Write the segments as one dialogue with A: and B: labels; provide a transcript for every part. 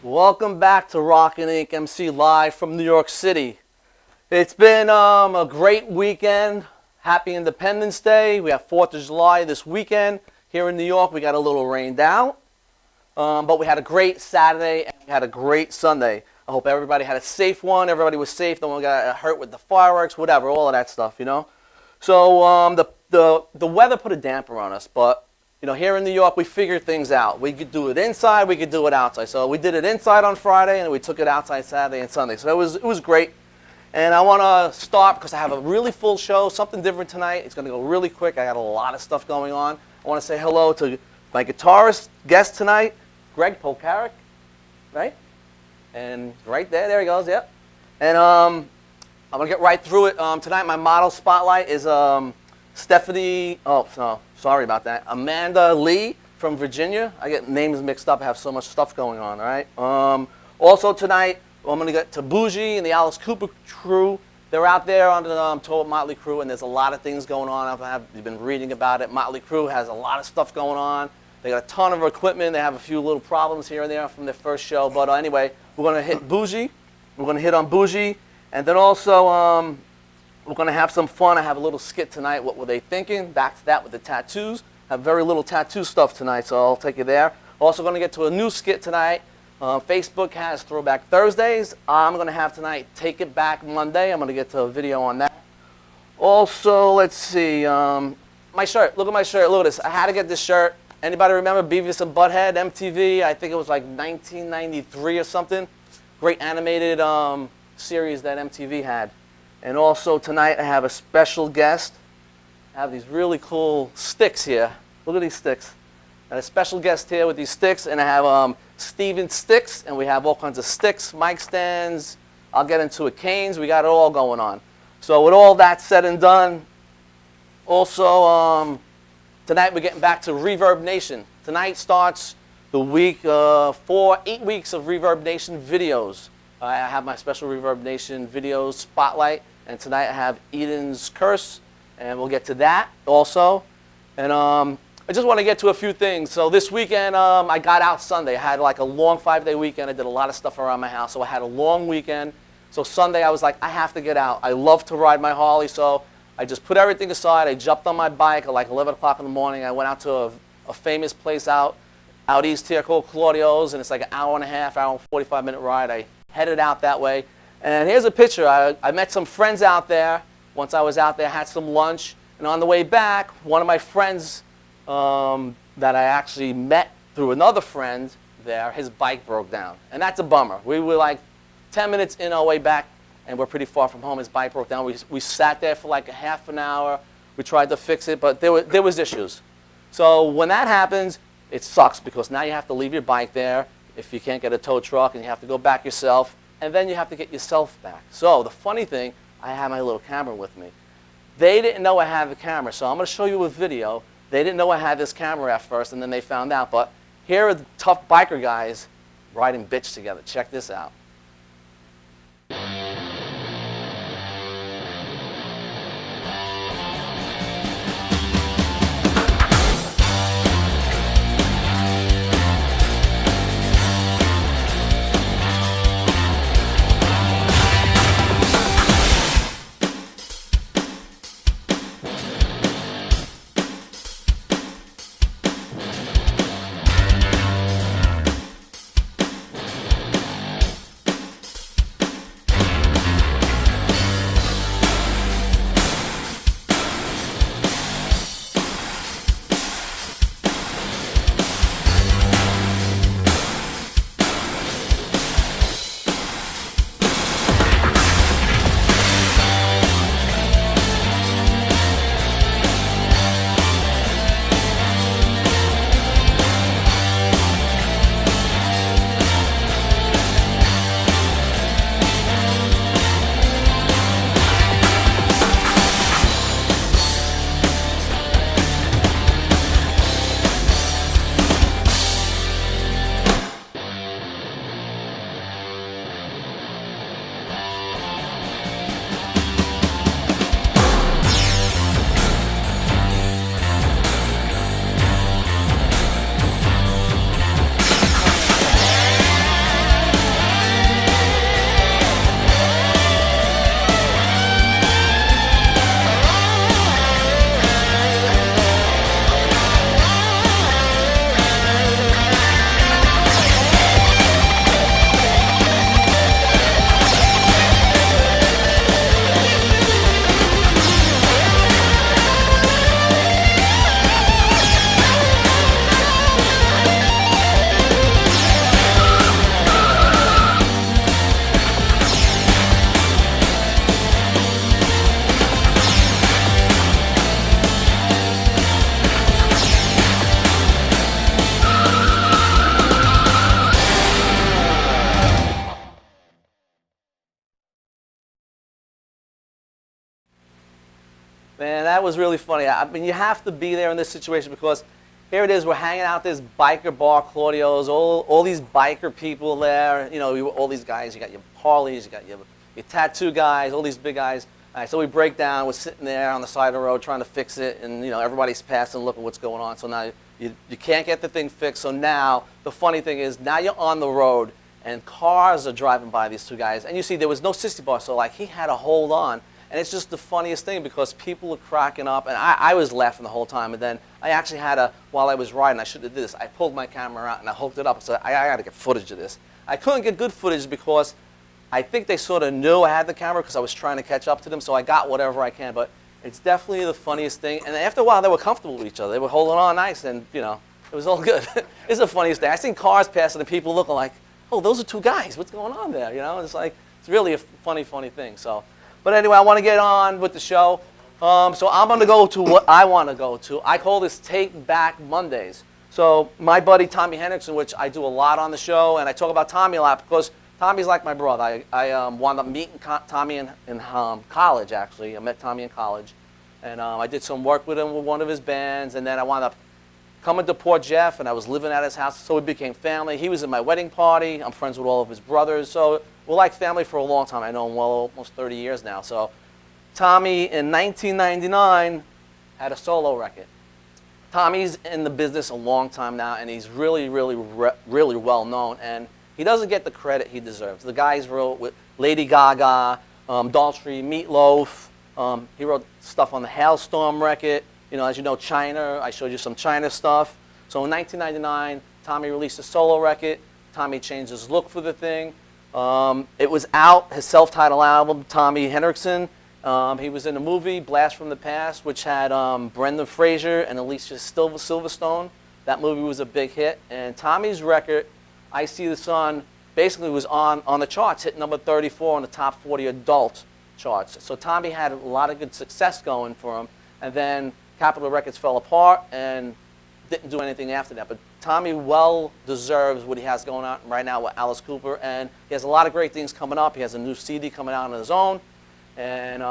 A: Welcome back to Rockin' Inc. MC live from New York City. It's been a great weekend. Happy Independence Day. We have 4th of July this weekend. Here in New York, we got a little rained out. But we had a great Saturday and we had a great Sunday. I hope everybody had a safe one. Everybody was safe. No one got hurt with the fireworks, whatever, all of that stuff, you know. So the weather put a damper on us, but you know, here in New York, we figured things out. We could do it inside, we could do it outside. So we did it inside on Friday, and we took it outside Saturday and Sunday. So it was great. And I want to start because I have a really full show, something different tonight. It's going to go really quick. I got a lot of stuff going on. I want to say hello to my guitarist guest tonight, Greg Polcari, right? And right there he goes, yep. And I'm going to get right through it. Tonight, my model spotlight is Stephanie, oh, no, sorry about that, Amanda Lee from Virginia. I get names mixed up. I have so much stuff going on, all right? Also tonight, I'm going to get to Bougie and the Alice Cooper crew. They're out there on the tour with Motley Crue, and there's a lot of things going on. You've been reading about it. Motley Crue has a lot of stuff going on. They got a ton of equipment. They have a few little problems here and there from their first show. But anyway, we're going to hit Bougie. We're going to hit on Bougie. And then also, we're going to have some fun. I have a little skit tonight. What were they thinking? Back to that with the tattoos. I have very little tattoo stuff tonight, so I'll take you there. Also going to get to a new skit tonight. Facebook has Throwback Thursdays. I'm going to have tonight Take It Back Monday. I'm going to get to a video on that. Also, let's see. My shirt. Look at my shirt. Look at this. I had to get this shirt. Anybody remember Beavis and Butthead, MTV? I think it was like 1993 or something. Great animated series that MTV had. And also tonight I have a special guest. I have these really cool sticks here. Look at these sticks. I have a special guest here with these sticks, and I have Steven Stikks, and we have all kinds of sticks, mic stands. I'll get into it, canes. We got it all going on. So with all that said and done, also tonight we're getting back to Reverb Nation. Tonight starts the week 8 weeks of Reverb Nation videos. I have my special Reverb Nation videos spotlight. And tonight I have Eden's Curse, and we'll get to that also. And I just want to get to a few things. So this weekend, I got out Sunday. I had like a long 5-day weekend. I did a lot of stuff around my house, so I had a long weekend. So Sunday I was like, I have to get out. I love to ride my Harley, so I just put everything aside. I jumped on my bike at like 11 o'clock in the morning. I went out to a famous place out east here called Claudio's, and it's like an hour and a half, hour and 45-minute ride. I headed out that way. And here's a picture. I met some friends out there. Once I was out there, had some lunch. And on the way back, one of my friends that I actually met through another friend there, his bike broke down. And that's a bummer. We were like 10 minutes in our way back, and we're pretty far from home. His bike broke down. We sat there for like a half an hour. We tried to fix it, but there was issues. So when that happens, it sucks because now you have to leave your bike there if you can't get a tow truck, and you have to go back yourself, and then you have to get yourself back. So the funny thing, I have my little camera with me. They didn't know I had the camera, so I'm going to show you a video. They didn't know I had this camera at first, and then they found out. But here are the tough biker guys riding bitch together. Check this out. Man, that was really funny. I mean, you have to be there in this situation because here it is. We're hanging out at this biker bar, Claudio's, all these biker people there. You know, all these guys. You got your Harleys, you got your tattoo guys, all these big guys. All right, so we break down. We're sitting there on the side of the road trying to fix it, and you know everybody's passing, looking what's going on. So now you can't get the thing fixed. So now the funny thing is now you're on the road, and cars are driving by these two guys, and you see there was no 60 bar, so like he had to hold on. And it's just the funniest thing because people were cracking up, and I was laughing the whole time. And then I actually had to, while I was riding, I should have did this. I pulled my camera out and I hooked it up. So I got to get footage of this. I couldn't get good footage because I think they sort of knew I had the camera because I was trying to catch up to them. So I got whatever I can. But it's definitely the funniest thing. And after a while, they were comfortable with each other. They were holding on nice, and you know, it was all good. It's the funniest thing. I seen cars passing and people looking like, oh, those are two guys. What's going on there? You know, it's like it's really a funny thing. So. But anyway, I want to get on with the show. So I'm going to go to what I want to go to. I call this Take Back Mondays. So my buddy Tommy Henriksen, which I do a lot on the show, and I talk about Tommy a lot because Tommy's like my brother. I wound up meeting Tommy in college, actually. I met Tommy in college. And I did some work with him with one of his bands. And then I wound up coming to Port Jeff, and I was living at his house. So we became family. He was at my wedding party. I'm friends with all of his brothers. So we're like family for a long time. I know him well, almost 30 years now. So Tommy, in 1999, had a solo record. Tommy's in the business a long time now, and he's really, really, really well known. And he doesn't get the credit he deserves. The guys wrote with Lady Gaga, Daltrey, Meatloaf. He wrote stuff on the Hailstorm record. You know, as you know, China. I showed you some China stuff. So in 1999, Tommy released a solo record. Tommy changed his look for the thing. It was out, his self-titled album, Tommy Henriksen. He was in the movie Blast from the Past, which had Brendan Fraser and Alicia Silverstone. That movie was a big hit. And Tommy's record, I See the Sun, basically was on the charts, hit number 34 on the top 40 adult charts. So Tommy had a lot of good success going for him. And then Capitol Records fell apart and didn't do anything after that. But Tommy well deserves what he has going on right now with Alice Cooper. And he has a lot of great things coming up. He has a new CD coming out on his own. And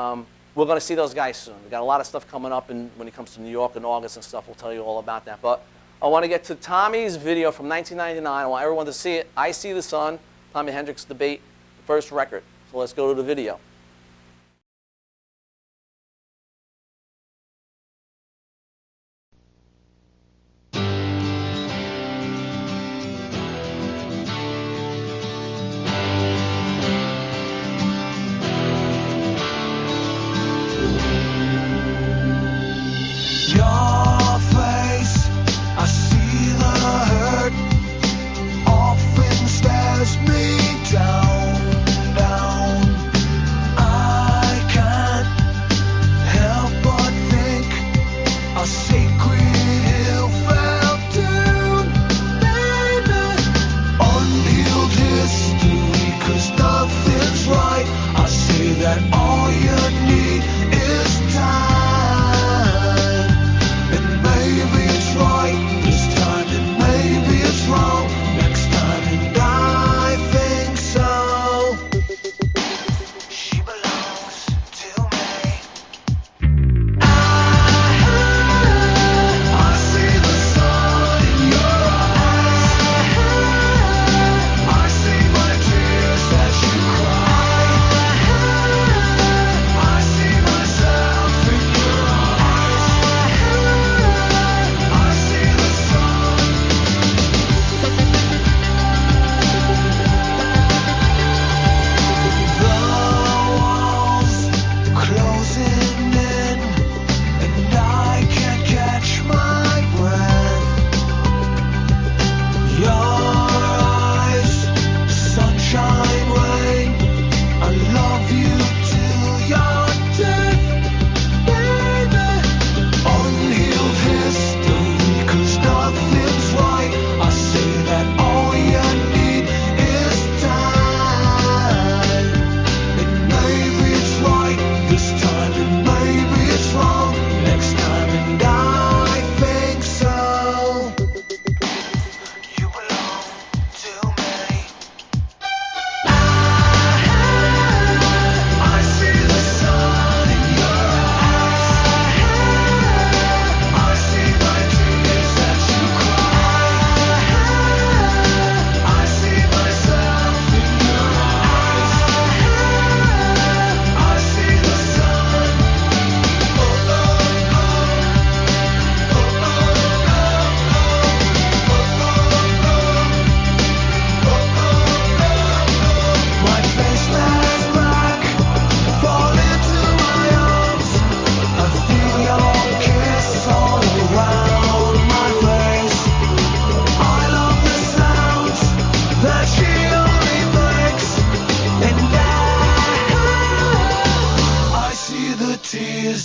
A: we're going to see those guys soon. We got a lot of stuff coming up when it comes to New York in August and stuff. We'll tell you all about that. But I want to get to Tommy's video from 1999. I want everyone to see it. I See the Sun, Tommy Hendrix Debate, first record. So let's go to the video.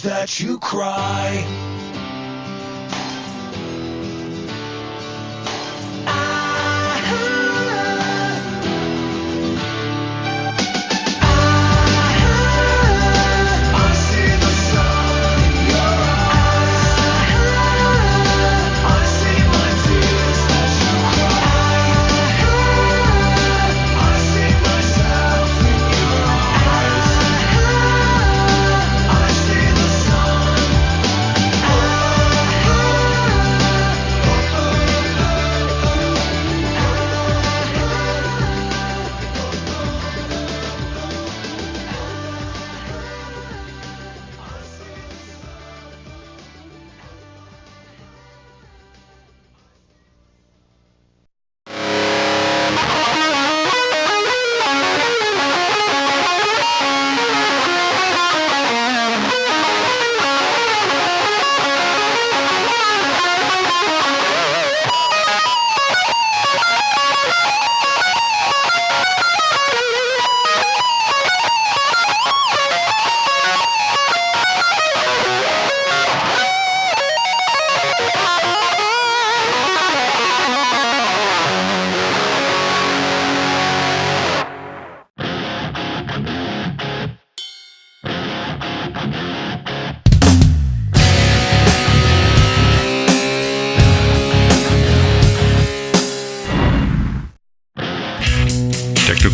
B: That you cry.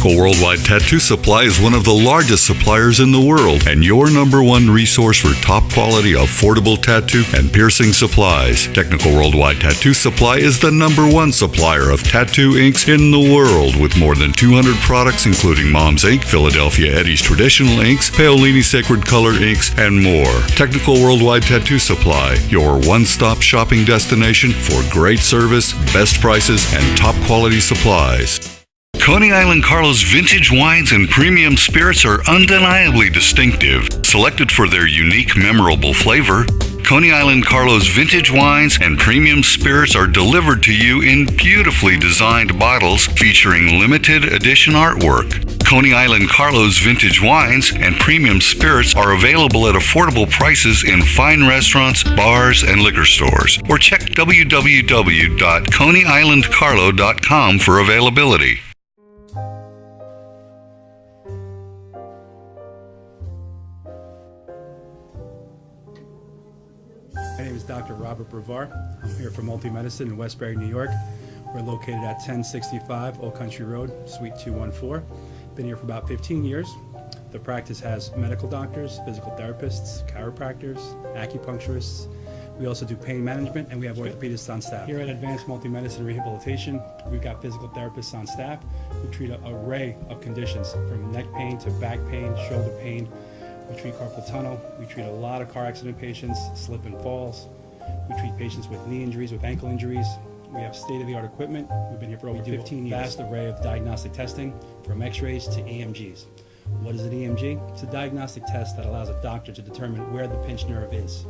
C: Technical Worldwide Tattoo Supply is one of the largest suppliers in the world and your number one resource for top quality, affordable tattoo and piercing supplies. Technical Worldwide Tattoo Supply is the number one supplier of tattoo inks in the world with more than 200 products including Mom's Ink, Philadelphia Eddie's Traditional Inks, Paolini Sacred Color Inks, and more. Technical Worldwide Tattoo Supply, your one-stop shopping destination for great service, best prices, and top quality supplies. Coney Island Carlos vintage wines and premium spirits are undeniably distinctive, selected for their unique, memorable flavor. Coney Island Carlos vintage wines and premium spirits are delivered to you in beautifully designed bottles featuring limited edition artwork. Coney Island Carlos vintage wines and premium spirits are available at affordable prices in fine restaurants, bars, and liquor stores. Or check www.coneyislandcarlo.com for availability.
D: My name is Dr. Robert Brevard. I'm here for Multi-Medicine in Westbury, New York. We're located at 1065 Old Country Road, Suite 214. Been here for about 15 years. The practice has medical doctors, physical therapists, chiropractors, acupuncturists. We also do pain management, and we have orthopedists on staff. Here at Advanced Multi-Medicine Rehabilitation, we've got physical therapists on staff who treat an array of conditions, from neck pain to back pain, shoulder pain. We treat carpal tunnel. We treat a lot of car accident patients, slip and falls. We treat patients with knee injuries, with ankle injuries. We have state-of-the-art equipment. We've been here for over 15 years. Vast array of diagnostic testing, from x-rays to EMGs. What is an EMG? It's a diagnostic test that allows a doctor to determine where the pinched nerve is.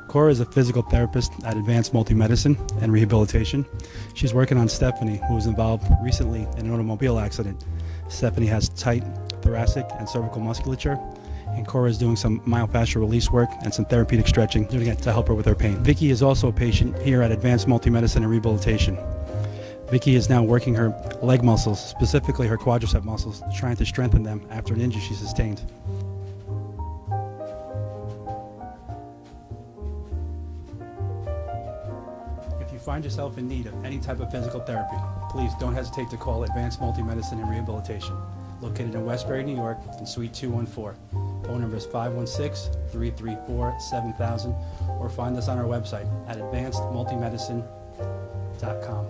D: Cora is a physical therapist at Advanced Multi-Medicine and Rehabilitation. She's working on Stephanie, who was involved recently in an automobile accident. Stephanie has tight thoracic and cervical musculature, and Cora is doing some myofascial release work and some therapeutic stretching, doing it to help her with her pain. Vicky is also a patient here at Advanced Multi-Medicine and Rehabilitation. Vicky is now working her leg muscles, specifically her quadricep muscles, trying to strengthen them after an injury she sustained. If you find yourself in need of any type of physical therapy, please don't hesitate to call Advanced Multi-Medicine and Rehabilitation, located in Westbury, New York, in Suite 214. Phone number is 516-334-7000, or find us on our website at advancedmultimedicine.com.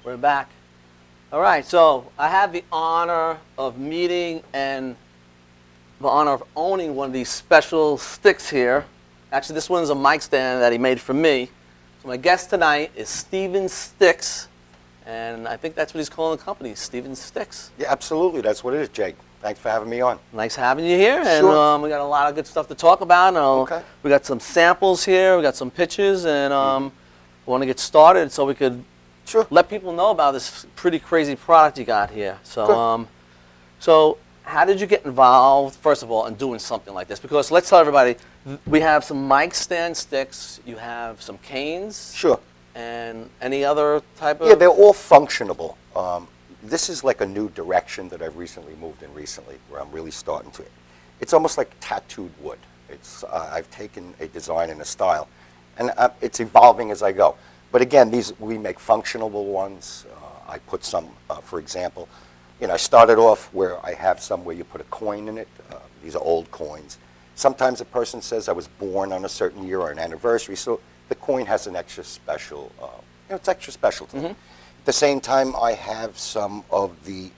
A: We're back. All right, so I have the honor of meeting and the honor of owning one of these special sticks here. Actually, this one's a mic stand that he made for me. So my guest tonight is Steven Stikks, and I think that's what he's calling the company, Steven Stikks.
E: Yeah, absolutely. That's what it is, Jake. Thanks for having me on.
A: Nice having you here, and
E: Sure.
A: we got a lot of good stuff to talk about.
E: Okay.
A: We got some samples here, we got some pictures, and we want to get started so we could
E: Sure.
A: let people know about this pretty crazy product you got here. So,
E: Good.
A: so how did you get involved, first of all, in doing something like this? Because let's tell everybody, we have some mic stand sticks, you have some canes,
E: Sure.
A: and any other type of...
E: Yeah, they're all functionable. This is like a new direction that I've recently moved in recently, where I'm really starting to. It's almost like tattooed wood. It's I've taken a design and a style, and it's evolving as I go. But again, we make functional ones. I put some, for example, I started off where I have some where you put a coin in it. These are old coins. Sometimes a person says I was born on a certain year or an anniversary, so the coin has an extra special, it's extra special to them. At the same time, I have some of the,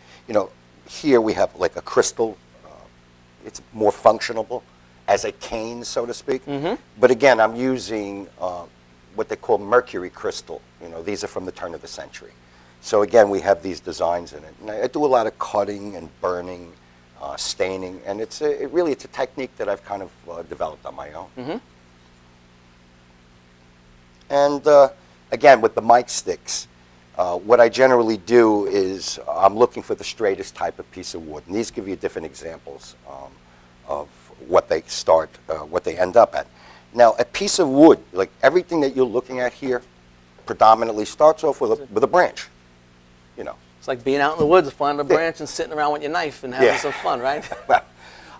E: here we have like a crystal. It's more functional as a cane, so to speak. But again, I'm using what they call mercury crystal. These are from the turn of the century. So again, we have these designs in it. And I do a lot of cutting and burning, staining, and it's a technique that I've kind of developed on my own. And again, with the mic sticks, what I generally do is I'm looking for the straightest type of piece of wood. And these give you different examples of what they what they end up at. Now, a piece of wood, like everything that you're looking at here, predominantly starts off with a branch.
A: It's like being out in the woods, finding a branch and sitting around with your knife and having some fun, right?
E: Well,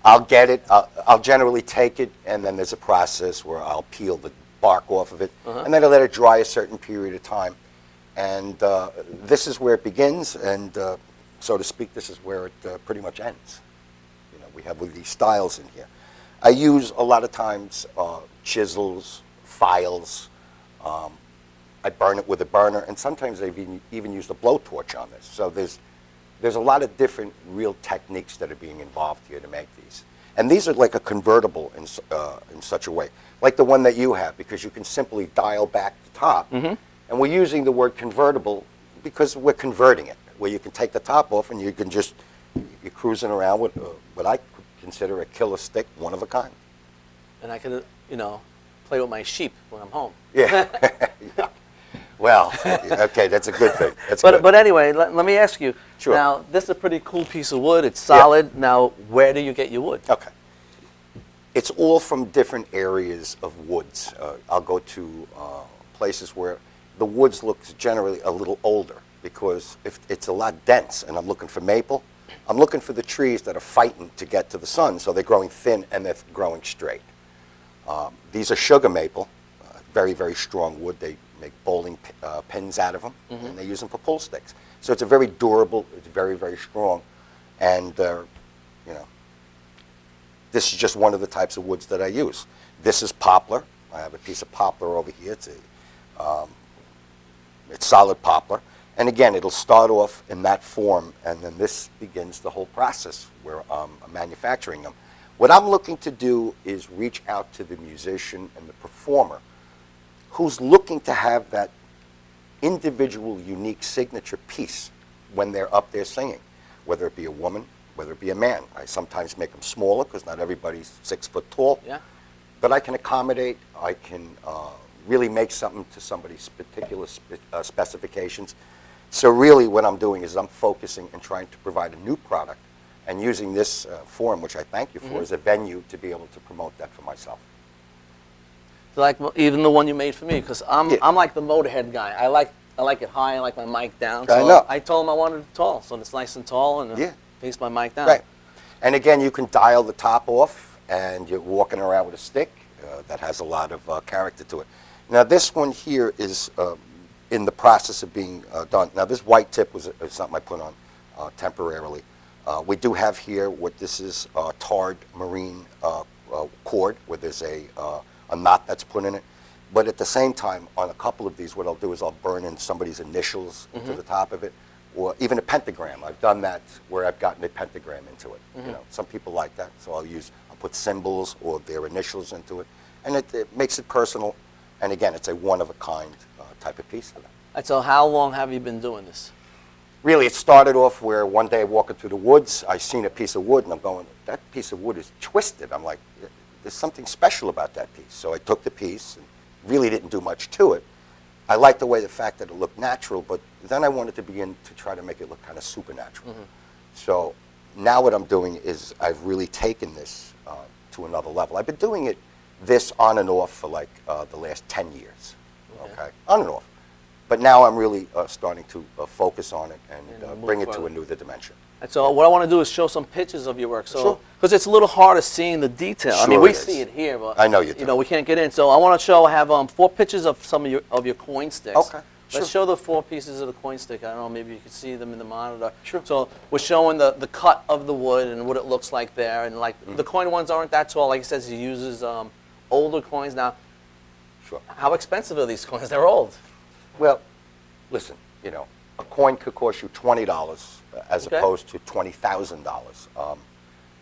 E: I'll get it. I'll generally take it, and then there's a process where I'll peel the bark off of it, and then I let it dry a certain period of time. And this is where it begins, and so to speak, this is where it pretty much ends. We have these styles in here. I use a lot of times chisels, files. I burn it with a burner, and sometimes I've even used a blowtorch on this. So there's a lot of different real techniques that are being involved here to make these. And these are like a convertible in such a way, like the one that you have, because you can simply dial back the top. And we're using the word convertible because we're converting it, where you can take the top off and you can just, you're cruising around with what I consider a killer stick, one of a kind.
A: And I can, play with my sheep when I'm home.
E: Yeah. Yeah. Well, okay, that's a good thing. That's good.
A: But anyway, let me ask you.
E: Sure.
A: Now, this is a pretty cool piece of wood. It's solid.
E: Yeah.
A: Now, where do you get your wood?
E: Okay. It's all from different areas of woods. I'll go to places where the woods looks generally a little older because if it's a lot dense, and I'm looking for maple, I'm looking for the trees that are fighting to get to the sun, so they're growing thin and they're growing straight. These are sugar maple, very, very strong wood. They make bowling pins out of them, and they use them for pull sticks. So it's a very durable, it's very, very strong, and this is just one of the types of woods that I use. This is poplar. I have a piece of poplar over here. It's solid poplar. And again, it'll start off in that form, and then this begins the whole process where I'm manufacturing them. What I'm looking to do is reach out to the musician and the performer who's looking to have that individual, unique signature piece when they're up there singing, whether it be a woman, whether it be a man. I sometimes make them smaller because not everybody's 6 foot tall.
A: Yeah.
E: But I can accommodate. I can really make something to somebody's particular specifications. So really what I'm doing is I'm focusing and trying to provide a new product and using this forum, which I thank you for, as a venue to be able to promote that for myself.
A: Like even the one you made for me, because I'm like the Motorhead guy. I like it high. I like my mic down. So
E: I know.
A: I told him I wanted it tall, so it's nice and tall, and face my mic down.
E: Right. And again, you can dial the top off, and you're walking around with a stick that has a lot of character to it. Now, this one here is in the process of being done. Now, this white tip was something I put on temporarily. We do have here what this is tarred marine cord, where there's a knot that's put in it. But at the same time, on a couple of these, what I'll do is I'll burn in somebody's initials into the top of it, or even a pentagram. I've done that where I've gotten a pentagram into it. Some people like that, so I'll put symbols or their initials into it, and it makes it personal. And again, it's a one-of-a-kind type of piece for them.
A: And so how long have you been doing this?
E: Really, it started off where one day walking through the woods, I seen a piece of wood, and I'm going, that piece of wood is twisted. I'm like, there's something special about that piece. So I took the piece and really didn't do much to it. I liked the fact that it looked natural, but then I wanted to begin to try to make it look kind of supernatural. So now what I'm doing is I've really taken this to another level. I've been doing this on and off for like the last 10 years, okay? On and off. But now I'm really starting to focus on it and bring it to a new dimension.
A: And so what I want to do is show some pictures of your work. So,
E: Sure.
A: Because it's a little harder seeing the detail. I mean,
E: Sure
A: we
E: it is.
A: see it here, but
E: I know you do.
A: we can't get in. So I want to show. I have 4 pictures of some of your coin sticks.
E: Okay.
A: Let's show the 4 pieces of the coin stick. I don't know, maybe you can see them in the monitor.
E: Sure.
A: So we're showing the cut of the wood and what it looks like there. And like the coin ones aren't that tall. Like he says, he uses older coins. Now,
E: Sure.
A: how expensive are these coins? They're old.
E: Well, listen, a coin could cost you $20 as
A: Okay.
E: opposed to $20,000.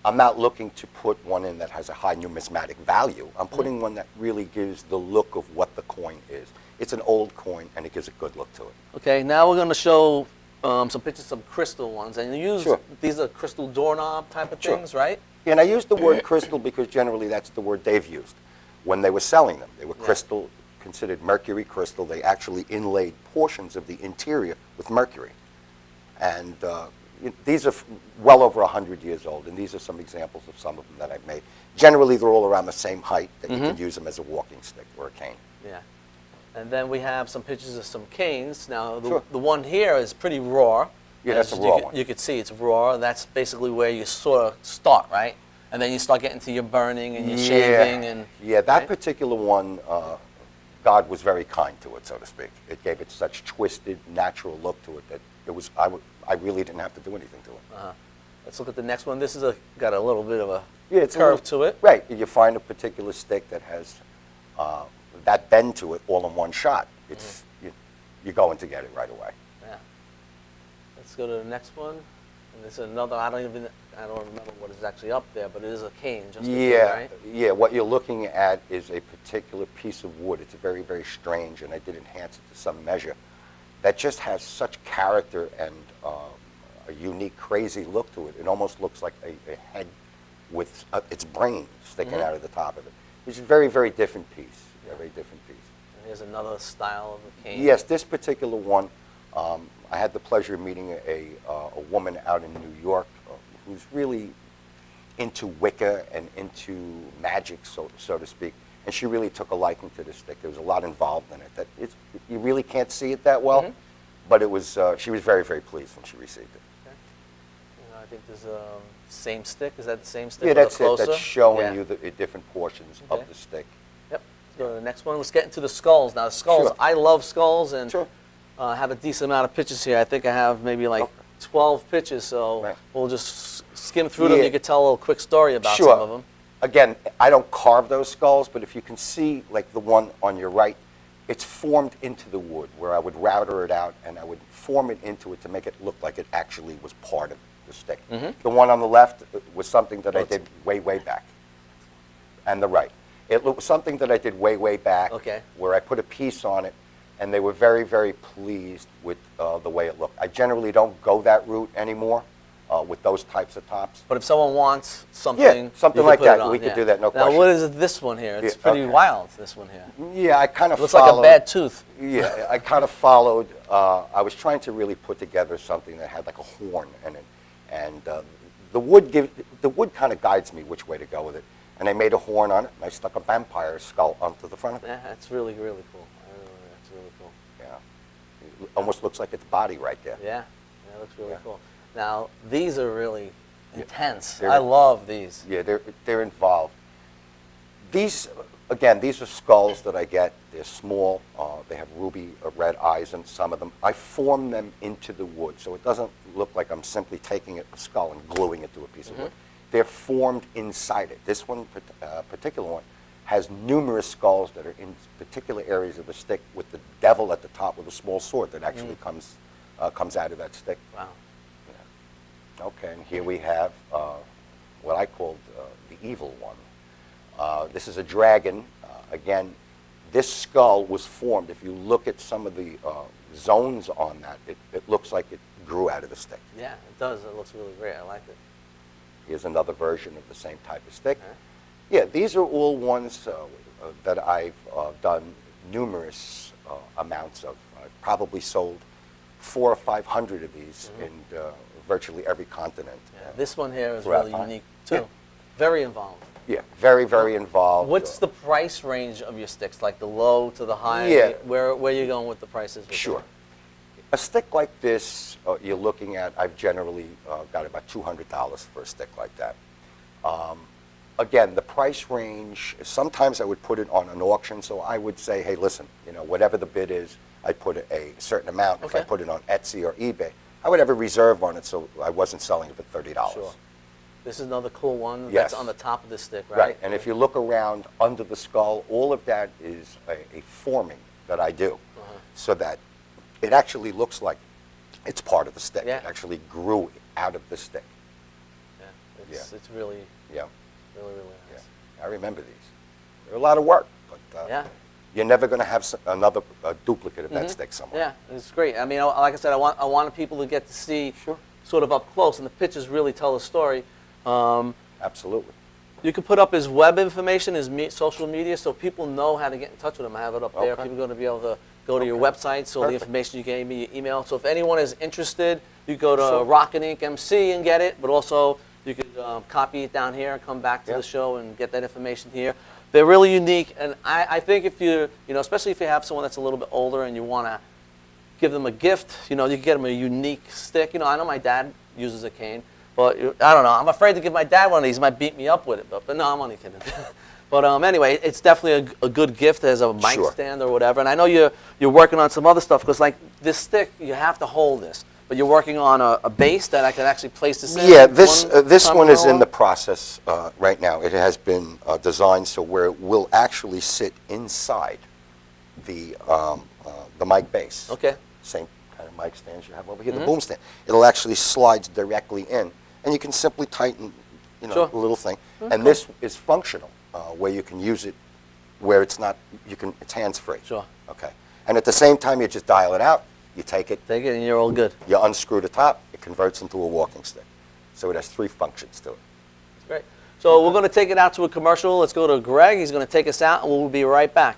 E: I'm not looking to put one in that has a high numismatic value. I'm putting one that really gives the look of what the coin is. It's an old coin, and it gives a good look to it.
A: Okay, now we're going to show some pictures of crystal ones. And you use,
E: Sure.
A: these are crystal doorknob type of
E: Sure.
A: things, right?
E: And I use the word crystal because generally that's the word they've used. When they were selling them, they were crystal, considered mercury crystal. They actually inlaid portions of the interior with mercury. And these are well over 100 years old, and these are some examples of some of them that I've made. Generally, they're all around the same height that you can use them as a walking stick or a cane.
A: Yeah. And then we have some pictures of some canes. Now,
E: Sure.
A: the one here is pretty raw.
E: Yeah, that's a
A: As
E: raw
A: you
E: one.
A: You could see it's raw. That's basically where you sort of start, right? And then you start getting to your burning and your shaving. And
E: that
A: right?
E: particular one, God was very kind to it, so to speak. It gave it such twisted, natural look to it that it was. I really didn't have to do anything to it.
A: Let's look at the next one. This is got a little bit of a
E: It's a
A: curve
E: little-
A: to it.
E: Right. You find a particular stick that has that bend to it all in one shot. It's you're going to get it right away.
A: Yeah. Let's go to the next one. And this is another. I don't remember what is actually up there, but it is a cane. Just a cane, right?
E: Yeah. What you're looking at is a particular piece of wood. It's very, very strange, and I did enhance it to some measure. That just has such character and a unique, crazy look to it. It almost looks like a head with its brain sticking out of the top of it. It's a very, very different piece. A very different piece.
A: And here's another style of a cane.
E: Yes, this particular one, I had the pleasure of meeting a woman out in New York who's really into Wicca and into magic, so to speak. And she really took a liking to this stick. There was a lot involved in it. You really can't see it that well, but it was. She was very, very pleased when she received it.
A: Okay. I think there's a same stick. Is that the same stick?
E: Yeah,
A: with a
E: that's it.
A: closer?
E: That's showing
A: Yeah.
E: you the different portions
A: Okay.
E: of the stick.
A: Yep. Let's go to the next one. Let's get into the skulls. Now, the skulls,
E: Sure.
A: I love skulls, and
E: Sure.
A: I have a decent amount of pictures here. I think I have maybe like 12 pictures, so
E: Right.
A: we'll just skim through them.
E: Yeah.
A: You could tell a little quick story about
E: Sure.
A: some of them.
E: Again, I don't carve those skulls, but if you can see, like the one on your right, it's formed into the wood, where I would router it out and I would form it into it to make it look like it actually was part of the stick. The one on the left was something that I did way, way back. And the right. It was something that I did way, way back,
A: Okay.
E: where I put a piece on it, and they were very, very pleased with the way it looked. I generally don't go that route anymore with those types of tops.
A: But if someone wants something,
E: something
A: you could
E: like
A: put
E: that,
A: it on,
E: we could
A: yeah.
E: do that, no
A: Now,
E: question.
A: what is this one here? It's
E: Yeah,
A: pretty
E: okay.
A: wild, this one here.
E: Yeah, I kind of
A: Looks like a bad tooth.
E: Yeah, I kind of followed. I was trying to really put together something that had like a horn in it, and the wood kind of guides me which way to go with it. And I made a horn on it, and I stuck a vampire skull onto the front of it.
A: Yeah, that's really, really cool. That's really cool.
E: Yeah, it almost looks like its body right there.
A: Yeah, that looks really
E: Yeah.
A: cool. Now, these are really intense.
E: They're-
A: I love these.
E: Yeah, they're involved. These, again, these are skulls that I get. They're small. They have ruby red eyes in some of them. I form them into the wood, so it doesn't look like I'm simply taking a skull and gluing it to a piece of wood. They're formed inside it. This one, particular one, has numerous skulls that are in particular areas of the stick, with the devil at the top with a small sword that actually comes out of that stick.
A: Wow.
E: Okay, and here we have what I called the evil one. This is a dragon. Again, this skull was formed. If you look at some of the zones on that, it looks like it grew out of the stick.
A: Yeah, it does. It looks really great. I like it.
E: Here's another version of the same type of stick.
A: Okay.
E: Yeah, these are all ones that I've done numerous amounts of. I've probably sold 400 or 500 of these in virtually every continent.
A: Yeah, this one here is
E: throughout
A: really
E: time.
A: unique, too.
E: Yeah.
A: Very involved.
E: Yeah, very, very involved.
A: What's the price range of your sticks, like the low to the high?
E: Yeah.
A: Where are you going with the prices? With
E: Sure.
A: them?
E: A stick like this, you're looking at, I've generally got about $200 for a stick like that. Again, the price range, sometimes I would put it on an auction, so I would say, hey, listen, whatever the bid is, I'd put a certain amount. If I
A: Okay.
E: put it on Etsy or eBay, I would have a reserve on it so I wasn't selling it for $30.
A: Sure. This is another cool one
E: Yes.
A: that's on the top of the stick, right?
E: Right, and if you look around under the skull, all of that is a forming that I do, so that it actually looks like it's part of the stick.
A: Yeah.
E: It actually grew out of the stick.
A: Yeah, it's really,
E: Yeah,
A: really
E: yeah.
A: nice.
E: I remember these. They're a lot of work, but
A: Yeah.
E: you're never going to have another duplicate of that stick somewhere.
A: Yeah, it's great. I mean, like I said, I wanted people to get to see
E: Sure.
A: sort of up close, and the pictures really tell the story.
E: Absolutely.
A: You can put up his web information, his social media, so people know how to get in touch with him. I have it up there.
E: Okay.
A: People are going to be able to go to your website, so the
E: Perfect.
A: information you gave me, your email. So if anyone is interested, you go to
E: Sure.
A: Rockin' Ink MC and get it, but also you could copy it down here and come back to
E: Yeah.
A: the show and get that information here. They're really unique, and I think if especially if you have someone that's a little bit older and you want to give them a gift, you can get them a unique stick. I know my dad uses a cane, but I don't know. I'm afraid to give my dad one of these. He might beat me up with it, but no, I'm only kidding. But anyway, it's definitely a good gift as a mic
E: Sure.
A: stand or whatever. And I know you're working on some other stuff, because like this stick, you have to hold this. But you're working on a base that I can actually place this in.
E: Yeah, this one is in
A: somehow?
E: the process right now. It has been designed so where it will actually sit inside the mic base.
A: Okay.
E: Same kind of mic stands you have over here, the boom stand. It'll actually slide directly in, and you can simply tighten,
A: Sure.
E: a little thing. And this is functional, where you can use it where it's not, it's hands-free.
A: Sure.
E: Okay. And at the same time, you just dial it out, you take it,
A: Take it and you're all good.
E: you unscrew the top, it converts into a walking stick. So it has 3 functions to it.
A: Great. So we're going to take it out to a commercial. Let's go to Greg. He's going to take us out, and we'll be right back.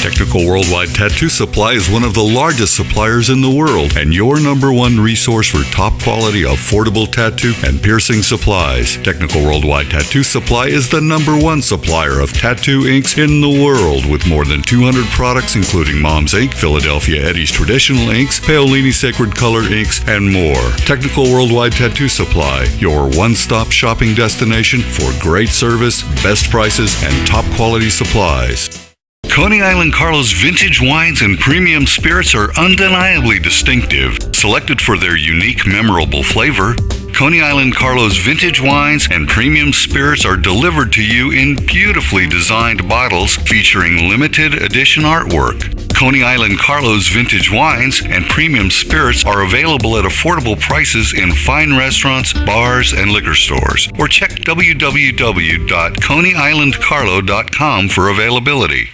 C: Technical Worldwide Tattoo Supply is one of the largest suppliers in the world and your number one resource for top quality, affordable tattoo and piercing supplies. Technical Worldwide Tattoo Supply is the number one supplier of tattoo inks in the world, with more than 200 products including Mom's Ink, Philadelphia Eddie's Traditional Inks, Paolini Sacred Color Inks, and more. Technical Worldwide Tattoo Supply, your one-stop shopping destination for great service, best prices, and top quality supplies. Coney Island Carlos vintage wines and premium spirits are undeniably distinctive, selected for their unique, memorable flavor. Coney Island Carlos vintage wines and premium spirits are delivered to you in beautifully designed bottles featuring limited edition artwork. Coney Island Carlos vintage wines and premium spirits are available at affordable prices in fine restaurants, bars, and liquor stores. Or check www.coneyislandcarlo.com for availability.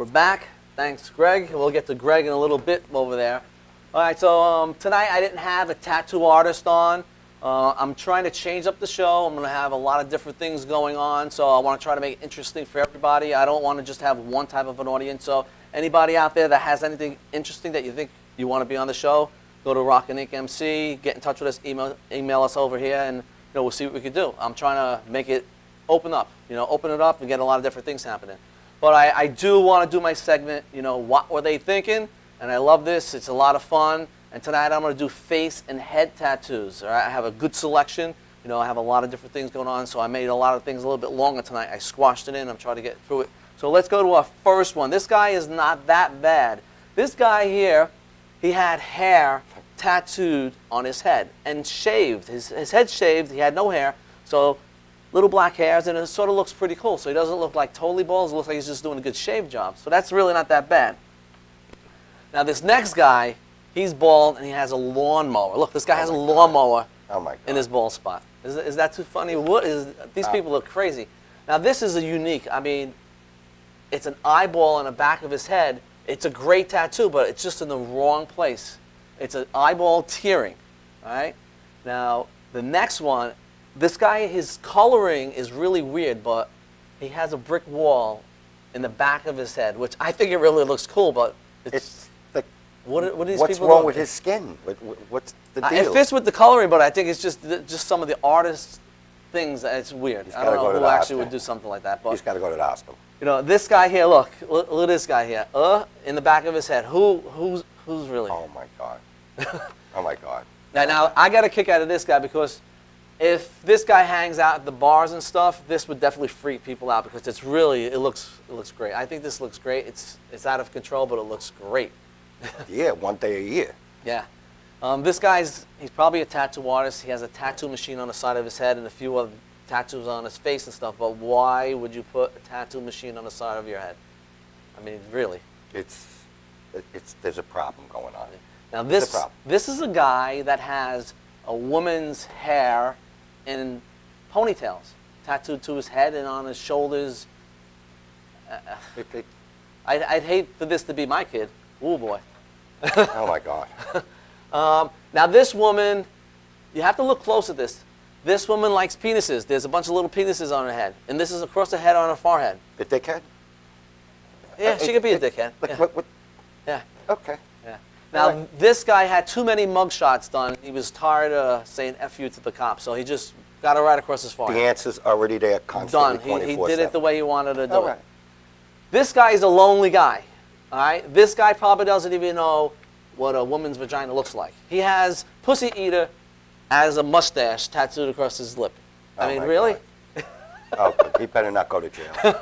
A: We're back. Thanks, Greg. We'll get to Greg in a little bit over there. All right, so tonight I didn't have a tattoo artist on. I'm trying to change up the show. I'm going to have a lot of different things going on, so I want to try to make it interesting for everybody. I don't want to just have one type of an audience. So anybody out there that has anything interesting that you think you want to be on the show, go to Rockin' Ink MC, get in touch with us, email us over here, and we'll see what we can do. I'm trying to make it open up, open it up and get a lot of different things happening. But I do want to do my segment, what were they thinking? And I love this. It's a lot of fun. And tonight I'm going to do face and head tattoos. All right? I have a good selection. I have a lot of different things going on, so I made a lot of things a little bit longer tonight. I squashed it in. I'm trying to get through it. So let's go to our first one. This guy is not that bad. This guy here, he had hair tattooed on his head and shaved. His head shaved. He had no hair. So little black hairs, and it sort of looks pretty cool. So he doesn't look like totally bald. It looks like he's just doing a good shave job. So that's really not that bad. Now this next guy, he's bald, and he has a lawnmower. Look, this guy has a lawnmower in his bald spot. Is that too funny? These people look crazy. Now this is a unique, it's an eyeball on the back of his head. It's a great tattoo, but it's just in the wrong place. It's an eyeball tearing, all right? Now the next one, this guy, his coloring is really weird, but he has a brick wall in the back of his head, which I think it really looks cool, but it's like, what are these
E: what's
A: people
E: wrong
A: doing?
E: with his skin? What's the deal?
A: It fits with the coloring, but I think it's just some of the artist things that it's weird. I don't know who actually would do something like that. But
E: he's got to go to the hospital.
A: This guy here, look at this guy here. In the back of his head. Who's really?
E: Oh my God. Oh my God.
A: Now I got a kick out of this guy because if this guy hangs out at the bars and stuff, this would definitely freak people out because it looks great. I think this looks great. It's out of control, but it looks great.
E: Yeah, one day a year.
A: Yeah. This guy's, he's probably a tattoo artist. He has a tattoo machine on the side of his head and a few other tattoos on his face and stuff, but why would you put a tattoo machine on the side of your head? Really.
E: There's a problem going on.
A: Now this is a guy that has a woman's hair in ponytails tattooed to his head and on his shoulders. I'd hate for this to be my kid. Ooh, boy.
E: Oh, my God.
A: Now, this woman, you have to look close at this. This woman likes penises. There's a bunch of little penises on her head. And this is across the head on her forehead.
E: A dickhead?
A: Yeah, she could be a dickhead.
E: Like,
A: Yeah.
E: what?
A: Yeah.
E: Okay.
A: Yeah. Now, this guy had too many mugshots done. He was tired of saying F you to the cops, so he just got it right across his forehead.
E: The answer's already there, constantly,
A: Done. He
E: 24/7.
A: did it the way he wanted to do
E: All
A: it.
E: right.
A: This guy is a lonely guy, all right? This guy probably doesn't even know what a woman's vagina looks like. He has Pussy Eater as a mustache tattooed across his lip.
E: Oh, my
A: really?
E: God. Oh, he better not go to jail.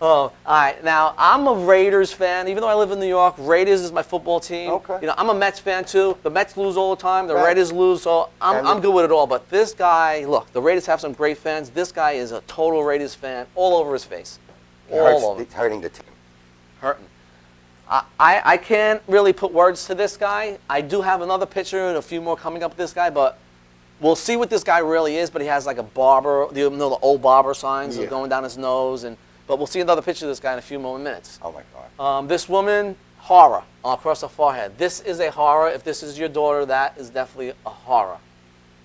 A: Oh, all right. Now, I'm a Raiders fan. Even though I live in New York, Raiders is my football team.
E: Okay.
A: I'm a Mets fan, too. The Mets lose all the time. The
E: Right.
A: Raiders lose, so I'm good with it all. But this guy, look, the Raiders have some great fans. This guy is a total Raiders fan all over his face. All over.
E: It's hurting the team.
A: Hurting. I can't really put words to this guy. I do have another picture and a few more coming up with this guy, but we'll see what this guy really is. But he has like a barber, the old barber signs
E: Yeah.
A: going down his nose, but we'll see another picture of this guy in a few more minutes.
E: Oh, my God.
A: This woman, horror across her forehead. This is a horror. If this is your daughter, that is definitely a horror.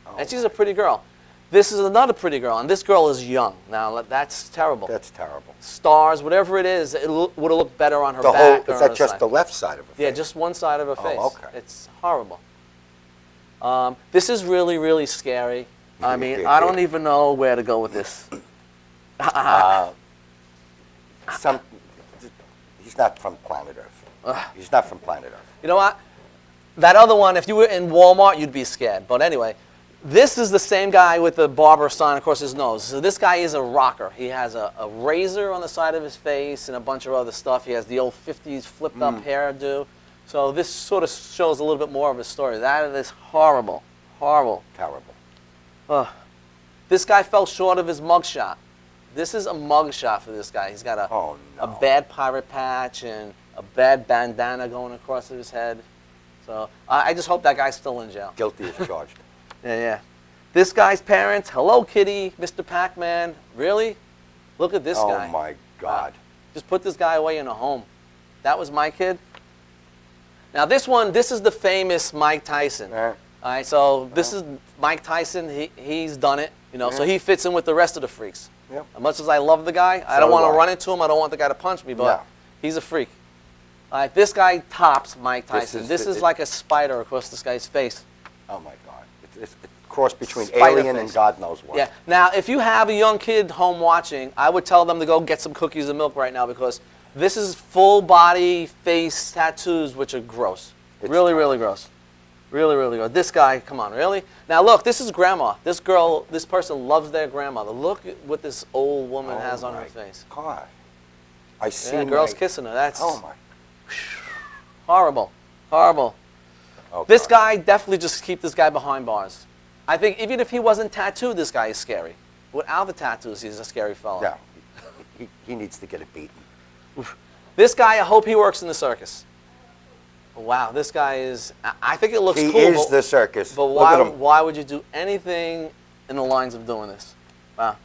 E: Oh.
A: And she's a pretty girl. This is another pretty girl, and this girl is young. Now, that's terrible.
E: That's terrible.
A: Stars, whatever it is, it would have looked better on her
E: The
A: back.
E: whole,
A: or
E: is
A: on
E: that
A: her
E: just
A: side.
E: the left side of her face?
A: Yeah, just one side of her
E: Oh,
A: face.
E: okay.
A: It's horrible. This is really, really scary. I don't even know where to go with this.
E: He's not from planet Earth. He's not from planet Earth.
A: You know what? That other one, if you were in Walmart, you'd be scared. But anyway, this is the same guy with the barber sign across his nose. So this guy is a rocker. He has a razor on the side of his face and a bunch of other stuff. He has the old 50s flipped up hairdo. So this sort of shows a little bit more of his story. That is horrible. Horrible.
E: Terrible.
A: This guy fell short of his mugshot. This is a mugshot for this guy. He's got a bad pirate patch and a bad bandana going across his head. So I just hope that guy's still in jail.
E: Guilty as charged.
A: Yeah. This guy's parents, hello kitty, Mr. Pac-Man. Really? Look at this guy.
E: Oh my God.
A: Just put this guy away in a home. That was my kid. Now this one, this is the famous Mike Tyson. All right, so this is Mike Tyson. He's done it, you know, so he fits in with the rest of the freaks.
E: Yep.
A: As much as I love the guy, I don't want to run into him. I don't want the guy to punch me, but he's a freak. All right, this guy tops Mike Tyson. This is like a spider across this guy's face.
E: Oh my God. It's a cross between
A: Spider
E: Alien
A: face.
E: and God knows what.
A: Yeah. Now, if you have a young kid home watching, I would tell them to go get some cookies and milk right now because this is full body face tattoos, which are gross. Really, really gross. Really, really gross. This guy, come on, really? Now look, this is grandma. This girl, this person loves their grandmother. Look at what this old woman has on her face.
E: God. I see.
A: Yeah, girl's kissing her. That's
E: Oh my.
A: horrible. Horrible.
E: Oh,
A: This
E: God.
A: guy, definitely just keep this guy behind bars. I think even if he wasn't tattooed, this guy is scary. Without the tattoos, he's a scary fellow.
E: Yeah. He needs to get it beaten.
A: This guy, I hope he works in the circus. Wow, this guy is, I think it looks
E: He
A: cool.
E: is the circus.
A: But
E: Look at him.
A: why would you do anything in the lines of doing this? Wow.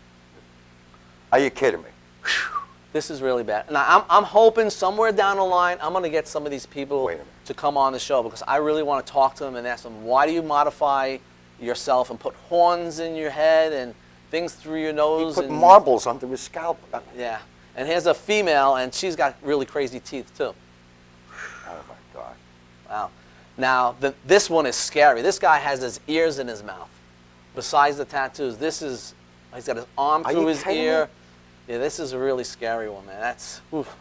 E: Are you kidding me?
A: This is really bad. Now, I'm hoping somewhere down the line, I'm going to get some of these people
E: Wait a minute.
A: to come on the show because I really want to talk to them and ask them, why do you modify yourself and put horns in your head and things through your
E: He
A: nose?
E: put
A: and,
E: marbles under his scalp.
A: Yeah. And here's a female, and she's got really crazy teeth, too.
E: Oh my God.
A: Wow. Now, this one is scary. This guy has his ears in his mouth. Besides the tattoos, he's got his arm
E: Are
A: through
E: you
A: his
E: kidding
A: ear.
E: me?
A: Yeah, this is a really scary one, man. That's, oof.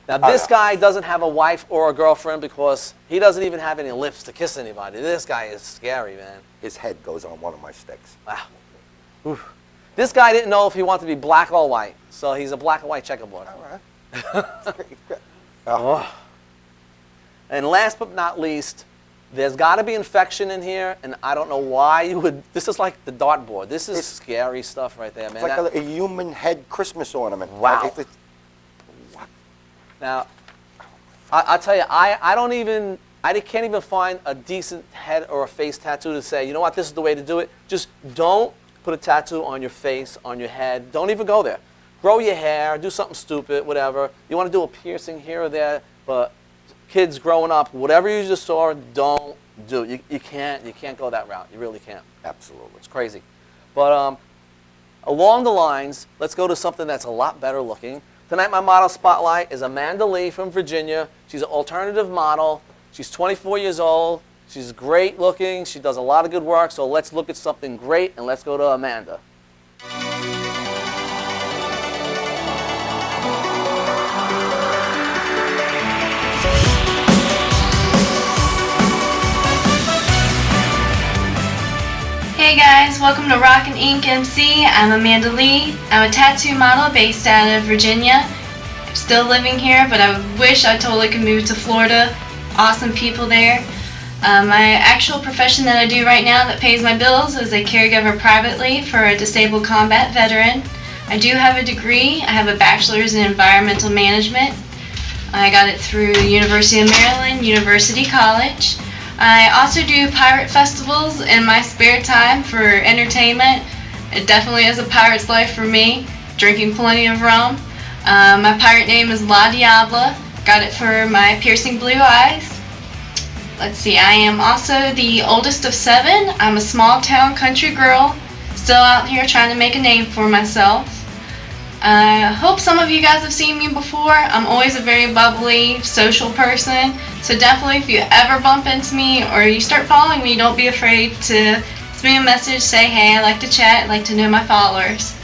A: Now, this guy doesn't have a wife or a girlfriend because he doesn't even have any lips to kiss anybody. This guy is scary, man.
E: His head goes on one of my sticks.
A: Wow. Oof. This guy didn't know if he wanted to be black or white, so he's a black and white checkerboard.
E: All right. Oh.
A: And last but not least, there's got to be infection in here, and I don't know why you would. This is like the dartboard. This is scary stuff right there, man.
E: It's like a human head Christmas ornament.
A: Wow.
E: What?
A: Now, I'll tell you, I can't even find a decent head or a face tattoo to say, you know what, this is the way to do it. Just don't put a tattoo on your face, on your head. Don't even go there. Grow your hair, do something stupid, whatever. You want to do a piercing here or there, but kids growing up, whatever you just saw, don't do it. You can't go that route. You really can't.
E: Absolutely.
A: It's crazy. But along the lines, let's go to something that's a lot better looking. Tonight, my model spotlight is Amanda Lee from Virginia. She's an alternative model. She's 24 years old. She's great looking. She does a lot of good work. So let's look at something great, and let's go to Amanda.
F: Hey guys, welcome to Rockin' Ink MC. I'm Amanda Lee. I'm a tattoo model based out of Virginia. I'm still living here, but I wish I totally could move to Florida. Awesome people there. My actual profession that I do right now that pays my bills is a caregiver privately for a disabled combat veteran. I do have a degree. I have a bachelor's in environmental management. I got it through the University of Maryland, University College. I also do pirate festivals in my spare time for entertainment. It definitely is a pirate's life for me, drinking plenty of rum. My pirate name is La Diabla. Got it for my piercing blue eyes. Let's see, I am also the oldest of 7. I'm a small town country girl, still out here trying to make a name for myself. I hope some of you guys have seen me before. I'm always a very bubbly, social person. So definitely if you ever bump into me or you start following me, don't be afraid to send me a message, say, hey, I like to chat, I'd like to know my followers.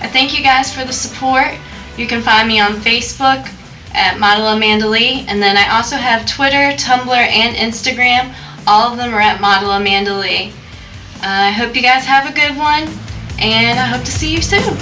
F: I thank you guys for the support. You can find me on Facebook at Model Amanda Lee, and then I also have Twitter, Tumblr, and Instagram. All of them are at Model Amanda Lee. I hope you guys have a good one, and I hope to see you soon.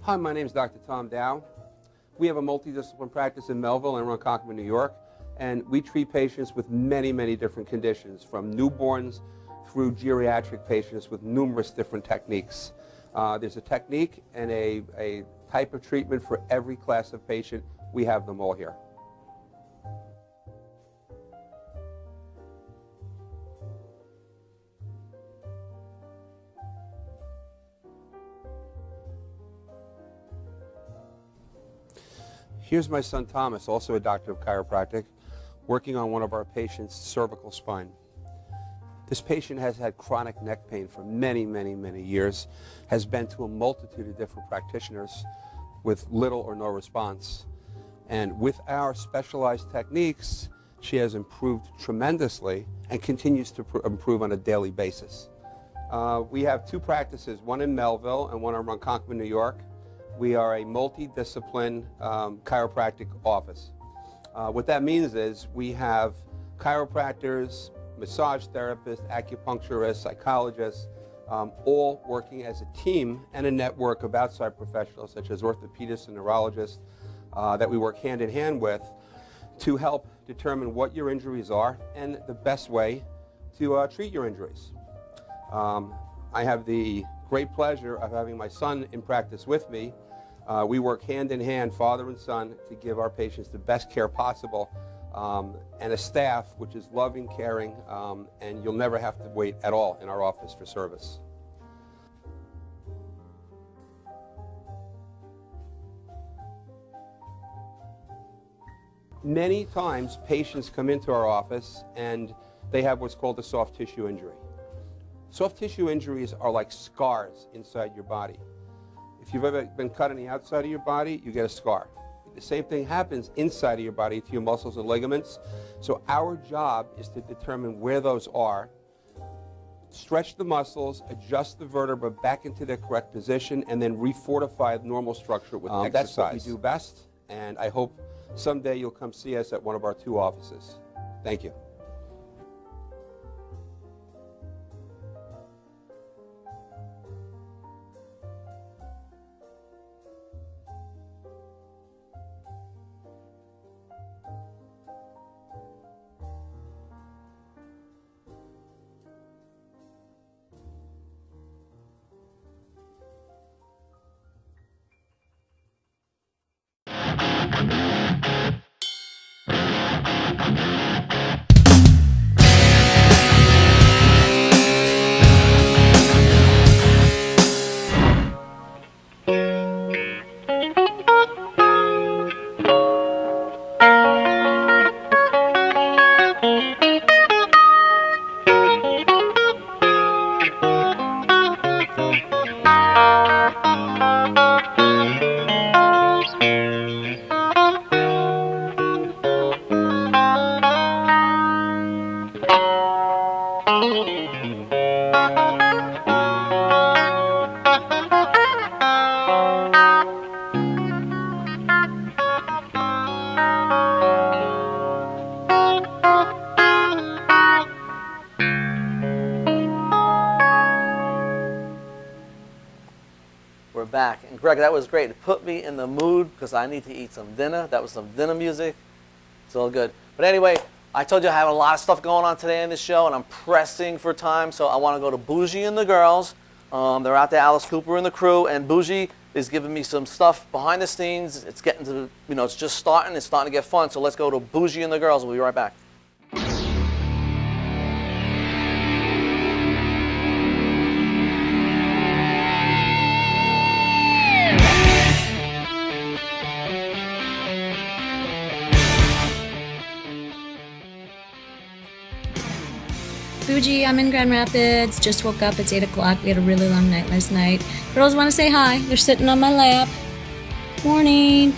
G: Hi, my name is Dr. Tom Dow. We have a multidiscipline practice in Melville and Ronkonkoma, New York, and we treat patients with many, many different conditions, from newborns through geriatric patients with numerous different techniques. There's a technique and a type of treatment for every class of patient. We have them all here. Here's my son Thomas, also a doctor of chiropractic, working on one of our patients' cervical spine. This patient has had chronic neck pain for many, many, many years, has been to a multitude of different practitioners with little or no response. And with our specialized techniques, she has improved tremendously and continues to improve on a daily basis. We have two practices, one in Melville and one in Ronkonkoma, New York. We are a multidiscipline chiropractic office. What that means is we have chiropractors, massage therapists, acupuncturists, psychologists, all working as a team and a network of outside professionals such as orthopedists and neurologists that we work hand in hand with to help determine what your injuries are and the best way to treat your injuries. I have the great pleasure of having my son in practice with me. We work hand in hand, father and son, to give our patients the best care possible, and a staff which is loving, caring, and you'll never have to wait at all in our office for service. Many times patients come into our office and they have what's called a soft tissue injury. Soft tissue injuries are like scars inside your body. If you've ever been cut on the outside of your body, you get a scar. The same thing happens inside of your body to your muscles and ligaments. So our job is to determine where those are, stretch the muscles, adjust the vertebra back into their correct position, and then refortify the normal structure with exercise. That's what we do best, and I hope someday you'll come see us at one of our 2 offices. Thank you.
A: We're back. And Greg, that was great. It put me in the mood because I need to eat some dinner. That was some dinner music. It's all good. But anyway, I told you I have a lot of stuff going on today in this show, and I'm pressing for time, so I want to go to Bougie and the girls. They're out there, Alice Cooper and the crew, and Bougie is giving me some stuff behind the scenes. It's getting to, it's just starting. It's starting to get fun. So let's go to Bougie and the girls. We'll be right back.
H: Bougie, I'm in Grand Rapids. Just woke up. It's 8 o'clock. We had a really long night last night. Girls want to say hi. They're sitting on my lap. Morning.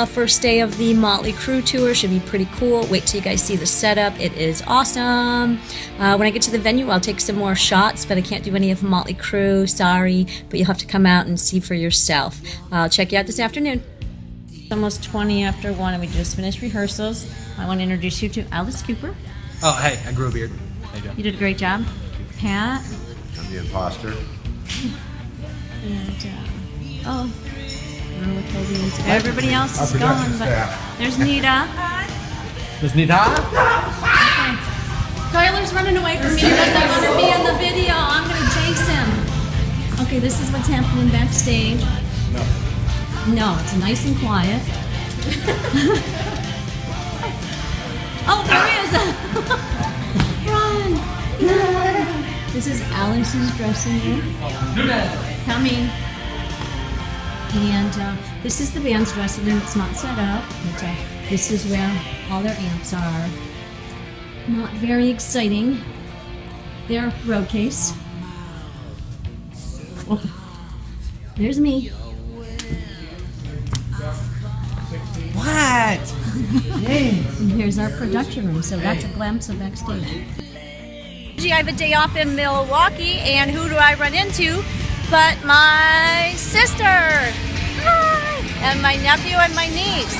H: First day of the Motley Crue tour. Should be pretty cool. Wait till you guys see the setup. It is awesome. When I get to the venue, I'll take some more shots, but I can't do any of Motley Crue. Sorry, but you'll have to come out and see for yourself. I'll check you out this afternoon. It's almost 20 after 1, and we just finished rehearsals. I want to introduce you to Alice Cooper.
I: Oh, hey, I grew a beard. How you doing?
H: You did a great job. Pat.
J: I'm the imposter.
H: And, I don't know what Toby is. Everybody else is gone, but there's Nita.
I: Miss Nita?
H: Okay. Tyler's running away from me. He doesn't want to be in the video. I'm going to chase him. Okay, this is what's happening backstage. No, it's nice and quiet. Oh, there he is. Run! This is Alice's dressing room. Coming. And this is the band's dressing room. It's not set up, but this is where all their amps are. Not very exciting. Their road case. Oh. There's me.
I: What?
H: And here's our production room, so that's a glimpse of backstage. I have a day off in Milwaukee, and who do I run into but my sister? Hi! And my nephew and my niece.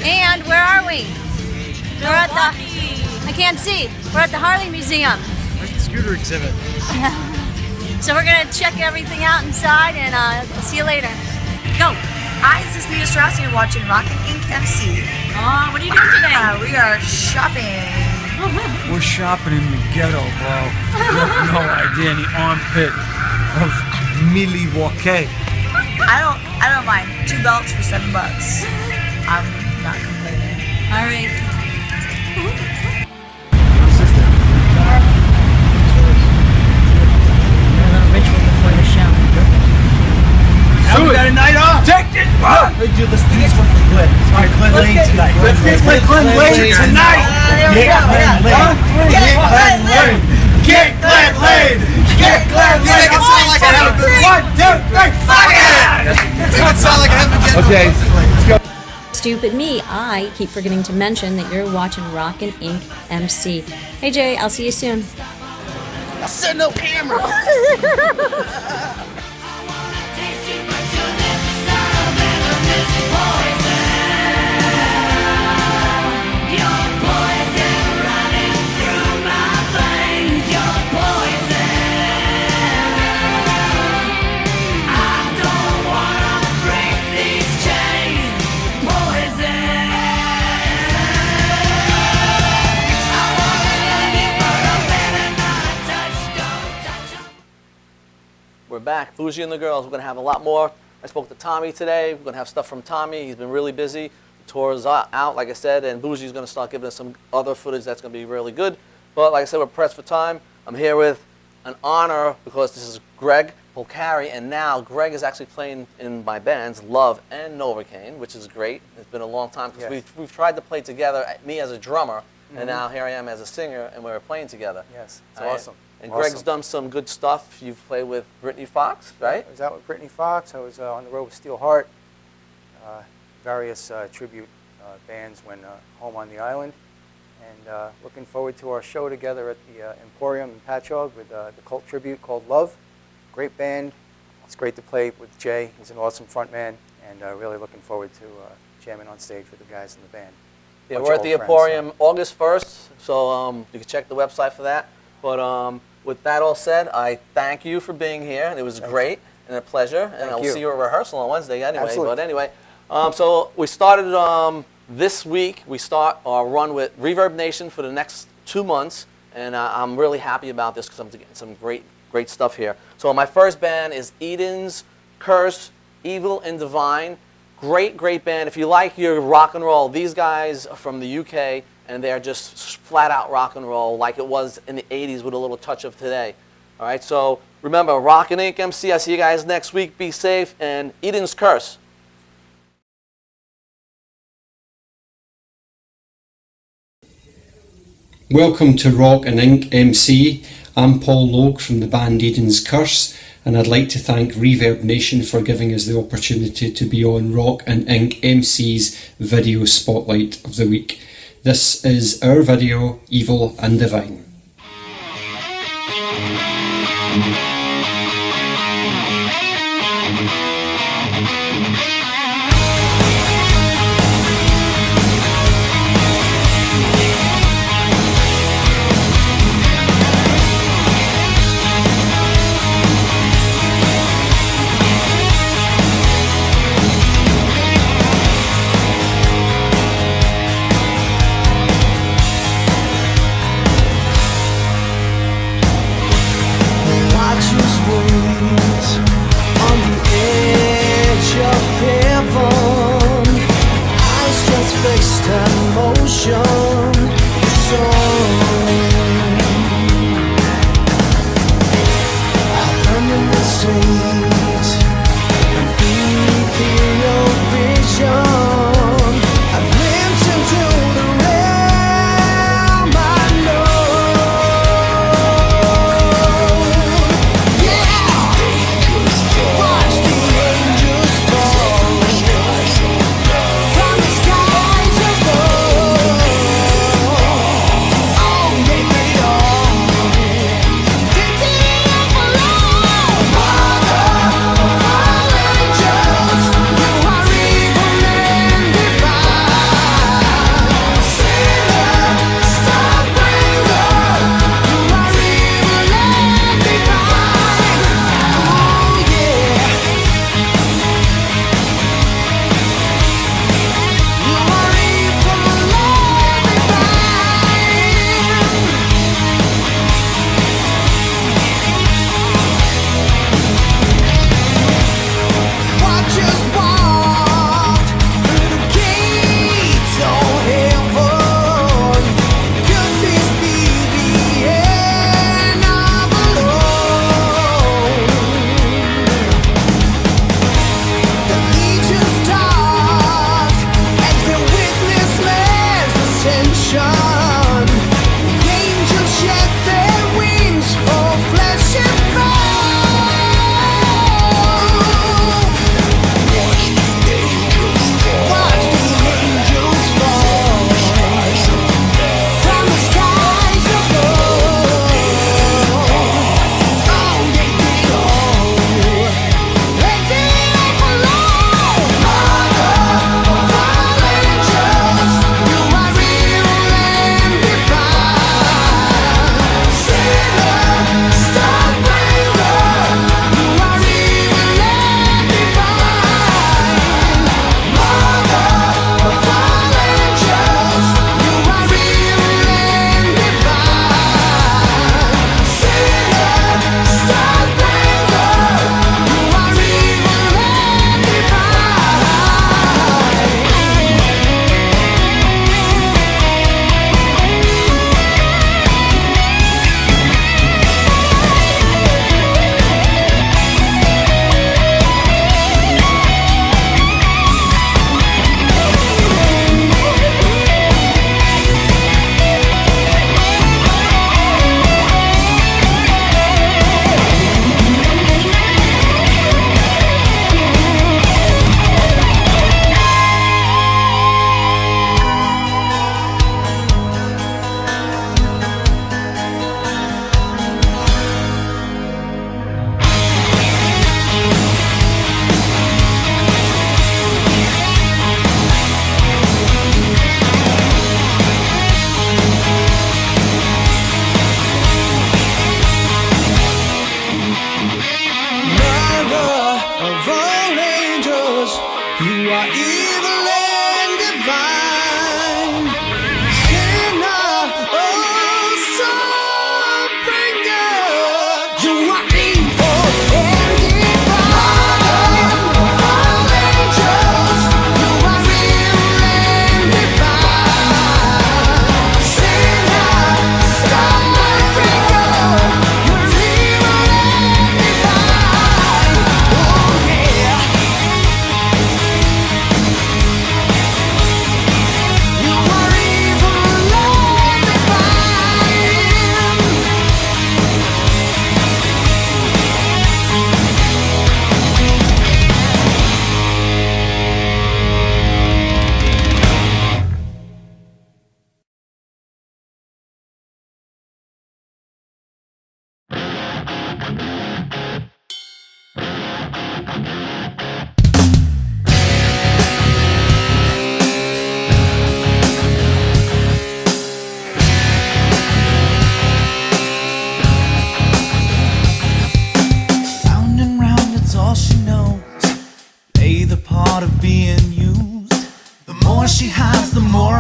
H: And where are we? We're at the, I can't see, we're at the Harley Museum.
I: Where's the scooter exhibit?
H: So we're gonna check everything out inside, and see you later. Go!
J: Hi, this is Nita Strauss, and you're watching Rockin' Inc. MC.
H: Oh, what are you doing today?
J: We are shopping.
K: We're shopping in the ghetto, bro. You have no idea. In the armpit of Milwaukee.
J: I don't mind. 2 belts for $7. I'm not complaining.
H: All right. Ritual before the show.
K: Now we got a night off. Take it. Let's do this one for Glenn. All right, Glenn Lane tonight. Let's get Glenn Lane tonight. Get Glenn Lane. Get Glenn Lane. Get Glenn Lane. Get Glenn Lane. Make it sound like I have a good 1, 2, 3, fuck it. Make it sound like I have a good. Okay, let's go.
H: Stupid me, I keep forgetting to mention that you're watching Rockin' Inc. MC. Hey Jay, I'll see you soon.
A: I said no camera. We're back, Bougie and the Girls. We're going to have a lot more. I spoke to Tommy today. We're going to have stuff from Tommy. He's been really busy. The tour is out, like I said, and Bougie's going to start giving us some other footage that's going to be really good. But like I said, we're pressed for time. I'm here with an honor because this is Greg Polcari, and now Greg is actually playing in my bands, Love and Novocaine, which is great. It's been a long time because we've tried to play together, me as a drummer, and now here I am as a singer, and we're playing together.
L: Yes, it's awesome.
A: And Greg's done some good stuff. You've played with Brittany Fox, right?
L: I was out with Brittany Fox. I was on the road with Steel Heart, various tribute bands when home on the island. And looking forward to our show together at the Emporium in Patchogue with the cult tribute called Love. Great band. It's great to play with Jay. He's an awesome front man, and really looking forward to jamming on stage with the guys in the band.
A: Yeah, we're at the Emporium August 1st, so you can check the website for that. But with that all said, I thank you for being here, and it was great and a pleasure. And I'll see you at rehearsal on Wednesday anyway.
L: Absolutely.
A: But anyway, so we started this week. We start our run with Reverb Nation for the next 2 months, and I'm really happy about this because I'm getting some great stuff here. So my first band is Eden's Curse, Evil and Divine. Great band. If you like your rock and roll, these guys are from the UK, and they're just flat out rock and roll like it was in the 80s with a little touch of today. All right, so remember, Rockin' Inc. MC. I see you guys next week. Be safe, and Eden's Curse.
M: Welcome to Rockin' Inc. MC. I'm Paul Logue from the band Eden's Curse, and I'd like to thank Reverb Nation for giving us the opportunity to be on Rockin' Inc. MC's video spotlight of the week. This is our video, Evil and Divine.
B: Watch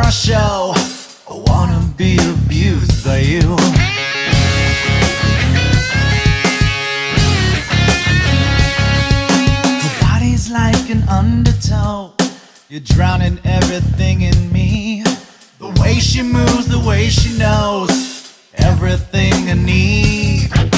B: my show. I wanna be abused by you. Your body's like an undertow. You're drowning everything in me. The way she moves, the way she knows everything I need.